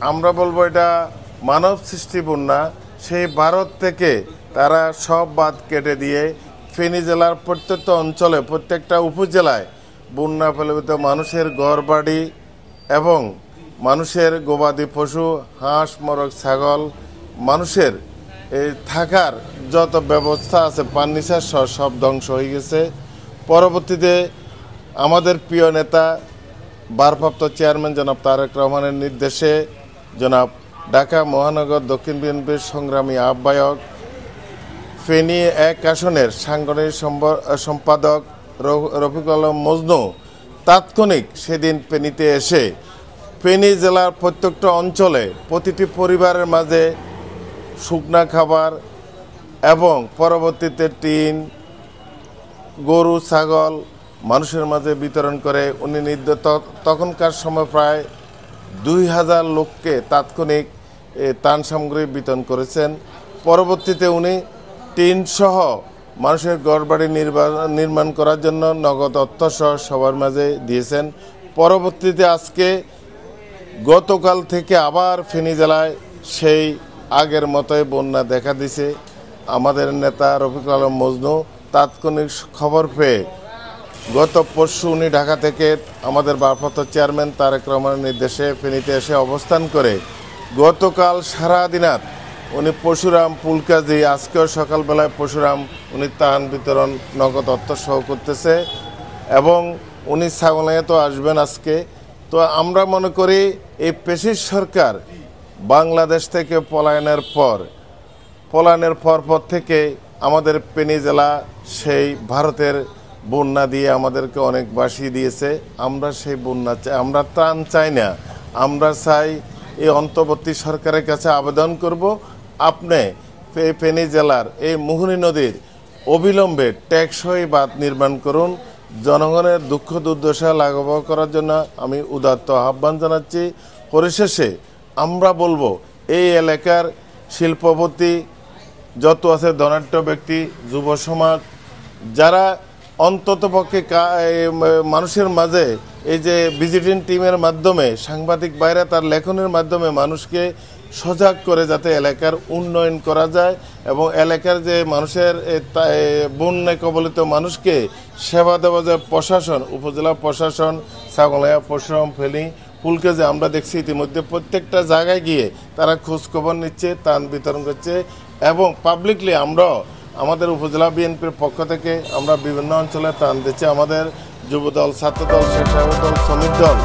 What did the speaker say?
আমরা বলবো এটা মানব সৃষ্টি বন্যা। সেই ভারত থেকে তারা সব বাঁধ কেটে দিয়ে ফেনী জেলার প্রত্যেকটা অঞ্চলে প্রত্যেকটা উপজেলায় বন্যা প্লাবিত মানুষের ঘরবাড়ি এবং মানুষের গবাদি পশু হাঁস মোরগ ছাগল মানুষের এই থাকার যত ব্যবস্থা আছে পানিসার সব ধ্বংস হয়ে গেছে। পরবর্তীতে আমাদের প্রিয় নেতা ভারপ্রাপ্ত চেয়ারম্যান জনাব তারেক রহমানের নির্দেশে জনাব ঢাকা মহানগর দক্ষিণ বিএনপির সংগ্রামী আহ্বায়ক ফেনী 1 আসনের সাংগঠনিক সম্পাদক রফিকুল আলম মজনু তাৎক্ষণিক সেদিন ফেনীতে এসে ফেনী জেলার প্রত্যেকটা অঞ্চলে প্রতিটি পরিবারের মাঝে শুকনা খাবার এবং পরবর্তীতে টিন গরু ছাগল মানুষের মাঝে বিতরণ করে উনি তখনকার সময় প্রায় 2000 লোককে তাৎক্ষণিক ত্রাণ সামগ্রী বিতরণ করেছেন। পরবর্তীতে উনি টিন সহ মানুষের ঘরবাড়ি নির্মাণ করার জন্য নগদ অর্থ সহ সবার মাঝে দিয়েছেন। পরবর্তীতে আজকে গতকাল থেকে আবার ফেনী জেলায় সেই আগের মতোই বন্যা দেখা দিছে। আমাদের নেতা রফিকুল আলম মজনু তাৎক্ষণিক খবর পেয়ে গত পরশু উনি ঢাকা থেকে আমাদের ভারপ্রাপ্ত চেয়ারম্যান তারেক রহমানের নির্দেশে ফেনীতে এসে অবস্থান করে গতকাল সারাদিনাত উনি পরশুরাম পুলকাজি আজকেও সকালবেলায় পরশুরাম উনি ত্রাণ বিতরণ নগদ অর্থ সহ করতেছে এবং উনি ছাগলাইয়ে তো আসবেন আজকে। তো আমরা মনে করি এই পেশির সরকার বাংলাদেশ থেকে পলায়নের পর থেকে আমাদের ফেনী জেলা সেই ভারতের বন্যা দিয়ে আমাদেরকে অনেক বাসিয়ে দিয়েছে। আমরা সেই বন্যা চাই, আমরা ত্রাণ চাই না। আমরা চাই এই অন্তর্বর্তী সরকারের কাছে আবেদন করব, আপনি ফেনী জেলার এই মোহনী নদীর অবিলম্বে টেকসই বাঁধ নির্মাণ করুন। জনগণের দুঃখ দুর্দশা লাঘব করার জন্য আমি উদাত্ত আহ্বান জানাচ্ছি। পরিশেষে আমরা বলবো এই এলাকার শিল্পপতি যত আছে ধনাঢ্য ব্যক্তি যুব সমাজ যারা অন্ততপক্ষে মানুষের মাঝে এই যে ভিজিটিং টিমের মাধ্যমে সাংবাদিক বাইরে তার লেখনের মাধ্যমে মানুষকে সজাগ করে যাতে এলাকার উন্নয়ন করা যায় এবং এলাকার যে মানুষের বন্যা কবলিত মানুষকে সেবা দেওয়া যায় প্রশাসন, উপজেলা প্রশাসন, ছাগলাইয়া পরশুরাম ফেনী ফুলকাজে আমরা দেখছি ইতিমধ্যে প্রত্যেকটা জায়গায় গিয়ে তারা খোঁজখবর নিচ্ছে, ত্রাণ বিতরণ করছে এবং পাবলিকলি আমরাও আমাদের উপজেলা বিএনপির পক্ষ থেকে আমরা বিভিন্ন অঞ্চলে ত্রাণ দিচ্ছি। আমাদের যুবদল, ছাত্রদল, স্বেচ্ছাসেবক দল, শ্রমিক দল